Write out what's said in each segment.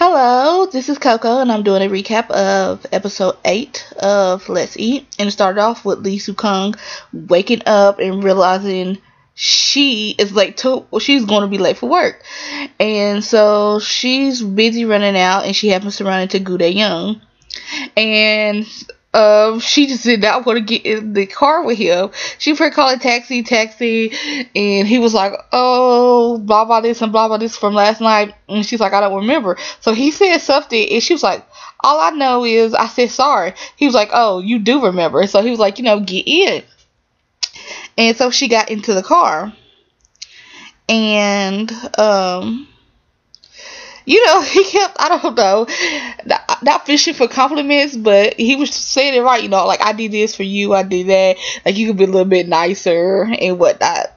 Hello, this is Coco, and I'm doing a recap of episode 8 of Let's Eat. And it started off with Lee Soo Kung waking up and realizing she is late to, well, she's going to be late for work. And so she's busy running out, and she happens to run into Goo Dae Young. And she just did not want to get in the car with him. She first called taxi, and he was like, oh, blah blah this and blah blah this from last night, and she's like, I don't remember. So he said something, and she was like, all I know is I said sorry. He was like, oh, you do remember. So he was like, get in. And so she got into the car, and he kept, I don't know, not fishing for compliments, but he was saying it right, like, I did this for you, I did that, like, you could be a little bit nicer and whatnot.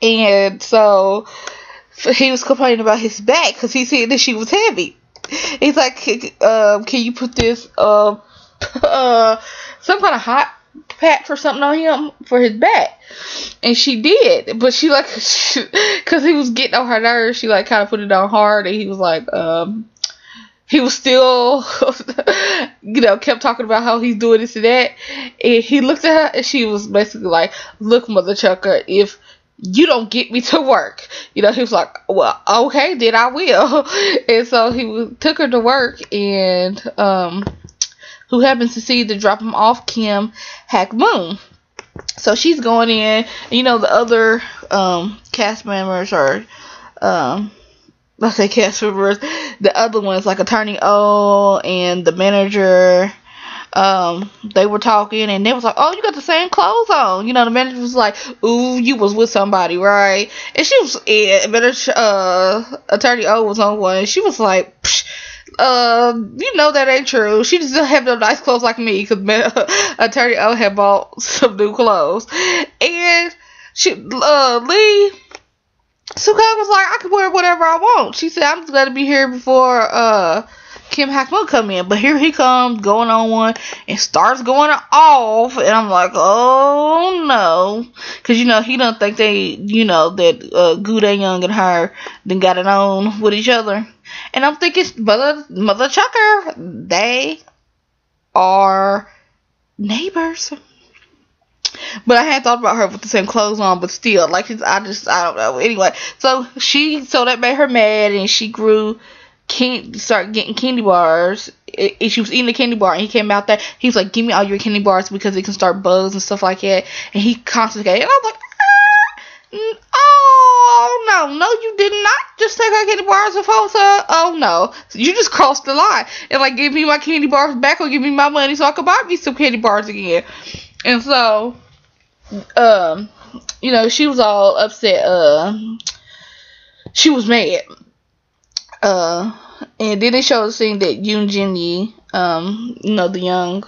And so he was complaining about his back because he said that she was heavy. He's like, can you put this some kind of hot patch or something on him for his back? And she did, but she because he was getting on her nerves, she kind of put it on hard, and he was like, he was still, kept talking about how he's doing this and that, and he looked at her, and she was basically like, look, mother chucker, if you don't get me to work, he was like, well, okay, then I will. And so he took her to work, and who happens to see to drop him off, Kim Hak Moon. So she's going in, and the other cast members are, let's say cast members, the other ones like Attorney O and the manager, they were talking, and they was like, oh, you got the same clothes on. The manager was like, ooh, you was with somebody, right? And she was, Attorney O was on one, and she was like, psh, that ain't true. She just don't have no nice clothes like me, because Attorney O had bought some new clothes. And Lee Soo Kung was like, I can wear whatever I want. She said, I'm just glad to be here before Kim Hak Moon come in. But here he comes, going on one, and starts going off. And I'm like, oh no. Because, he don't think they, that Goo Dae Young and her then got it on with each other. And I'm thinking, Mother Chucker, they are neighbors. But I hadn't thought about her with the same clothes on, but still, I don't know. Anyway, so that made her mad, and she started getting candy bars. She was eating a candy bar, and he came out there. He was like, give me all your candy bars because it can start bugs and stuff like that. And he constipated. And I was like, oh, no, you did not just take our candy bars before, sir. Oh, no. You just crossed the line. And, give me my candy bars back or give me my money so I can buy me some candy bars again. And so, she was all upset. She was mad. And then they showed the scene that Yoon Jin Yi, the young,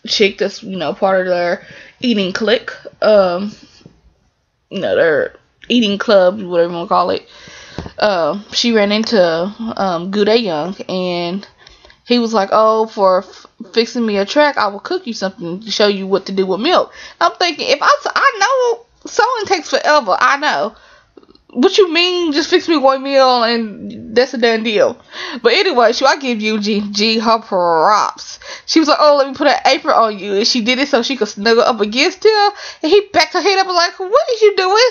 chick that's, part of their eating clique, their eating club, whatever you want to call it, she ran into, Goo Dae Young, and he was like, oh, for fixing me a track, I will cook you something to show you what to do with milk. I'm thinking, if I know sewing takes forever, I know. What you mean, just fix me one meal and that's a done deal. But anyway, I give G her props. She was like, oh, let me put an apron on you. And she did it so she could snuggle up against him. And he backed her head up and like, what is you doing?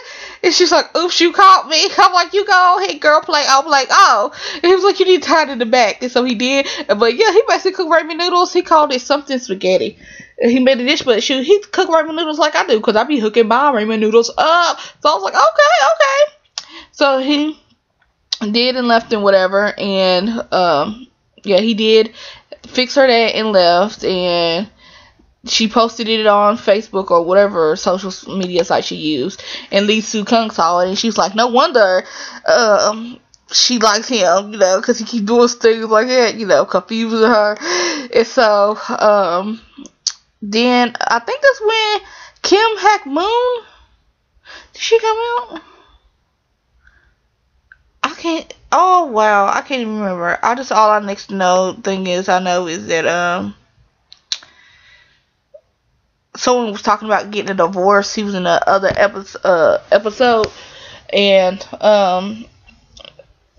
And she's like, oops, you caught me. I'm like, you go ahead, girl, play. I'm like, oh. And he was like, you need to tie it in the back. And so he did. But yeah, he basically cooked ramen noodles. He called it something spaghetti. He made a dish, but he cooked ramen noodles like I do, because I be hooking my ramen noodles up. So I was like, okay. So he did and left and whatever, and he did fix her that and left, and she posted it on Facebook or whatever social media site she used, and Lee Soo Kung saw it, and she was like, no wonder she likes him, because he keeps doing things like that, confusing her. And so then I think that's when Kim Hak Moon, did she come out? I can't even remember. All I next to know thing is I know is that someone was talking about getting a divorce. He was in the other episode, and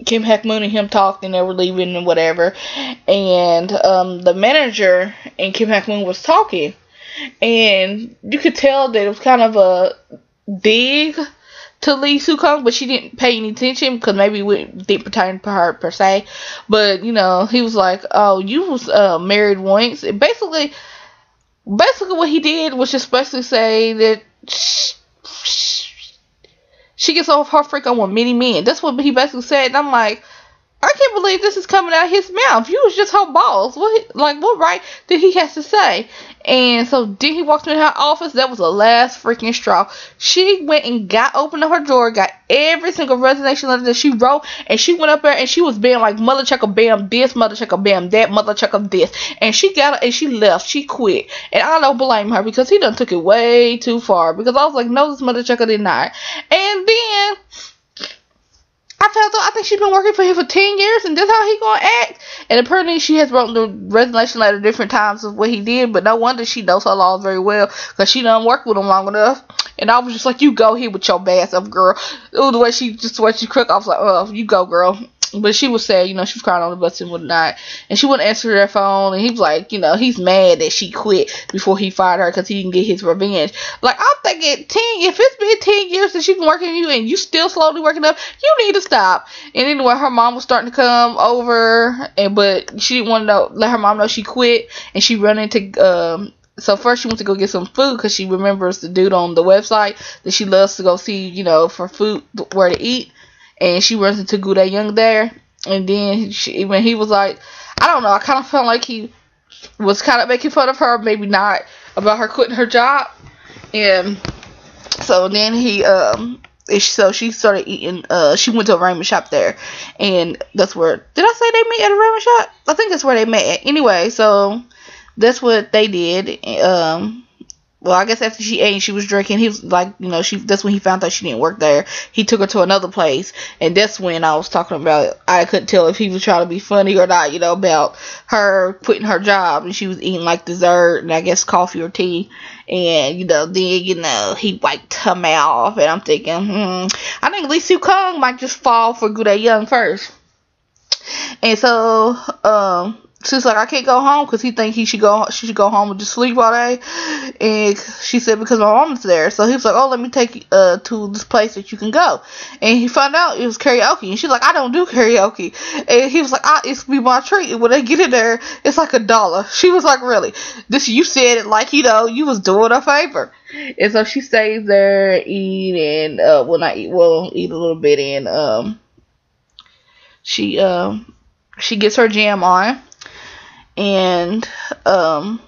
Kim Hack-moon and him talked, and they were leaving and whatever. And the manager and Kim Hack-moon was talking, and you could tell that it was kind of a dig to Lee Soo-kung, but she didn't pay any attention because maybe it didn't pertain to her per se. But he was like, "Oh, you was married once." And basically what he did was just basically say that she gets off her freak on with many men. That's what he basically said. And I'm like, I can't believe this is coming out of his mouth. You was just her boss. What right did he have to say? And so then he walked in her office. That was the last freaking straw. She went and opened up her drawer, got every single resignation letter that she wrote, and she went up there and she was being like, mother chucker bam this, mother chucker bam that, mother chucker this. And she got and she left. She quit. And I don't blame her because he done took it way too far. Because I was like, no, this mother chucker did not. And then I think she's been working for him for 10 years, and that's how he gonna act. And apparently she has wrote the resignation letter different times of what he did, but no wonder she knows her laws very well, because she done worked with him long enough. And I was just like, you go here with your bad stuff, girl. Ooh, the way she crooked, I was like, oh, you go, girl. But she was sad, she was crying on the bus and whatnot. And she wouldn't answer their phone. And he was like, he's mad that she quit before he fired her because he can get his revenge. Like, I'm thinking, if it's been 10 years that she's been working with you and you still slowly working up, you need to stop. And anyway, her mom was starting to come over, but she didn't want to let her mom know she quit. And she run into, so first she went to go get some food because she remembers the dude on the website that she loves to go see, for food, where to eat. And she runs into Goo Dae-young there. And then when he was like, I don't know, I kind of felt like he was kind of making fun of her, maybe not, about her quitting her job. And so then so she started eating, she went to a ramen shop there. And that's where, did I say they met at a ramen shop? I think that's where they met. Anyway, so that's what they did. Well, I guess after she ate and she was drinking, he was like, that's when he found out she didn't work there. He took her to another place, and that's when I was talking about, I couldn't tell if he was trying to be funny or not, about her quitting her job, and she was eating like dessert, and I guess coffee or tea, and, then, he wiped her mouth, and I'm thinking, I think Lee Soo-kung might just fall for Goo Dae-young first. And so, she's like, I can't go home because he thinks she should go home and just sleep all day. And she said, because my mom is there. So he was like, oh, let me take you to this place that you can go. And he found out it was karaoke. And she's like, I don't do karaoke. And he was like, it's be my treat. And when they get in there, it's like $1. She was like, really? You said it like, you was doing a favor. And so she stays there, eat, and, eat a little bit. And, she gets her jam on. And then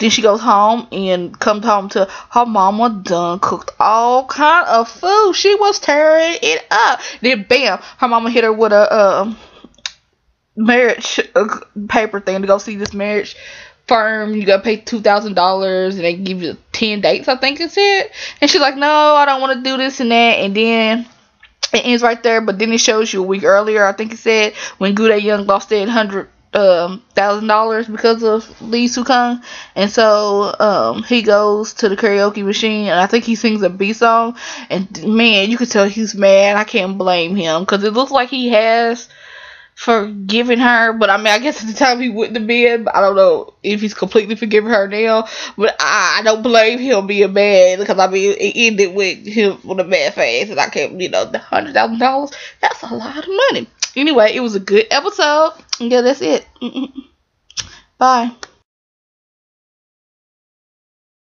she goes home and comes home to her mama done cooked all kind of food. She was tearing it up. Then bam, her mama hit her with a marriage paper thing to go see this marriage firm. You gotta pay $2,000 and they give you 10 dates, I think it said. And she's like, no, I don't want to do this and that. And then it ends right there. But then it shows you a week earlier, I think it said, when Goo Dae-young lost $1,000 because of Lee Soo-kung. And so he goes to the karaoke machine, and I think he sings a B song, and man, you could tell he's mad. I can't blame him because it looks like he has forgiven her, but I mean, I guess at the time he wouldn't have been. I don't know if he's completely forgiven her now, but I don't blame him being mad, because I mean, it ended with him with a mad face, and I can't, the $100,000, that's a lot of money. Anyway, it was a good episode. Yeah, that's it. Bye.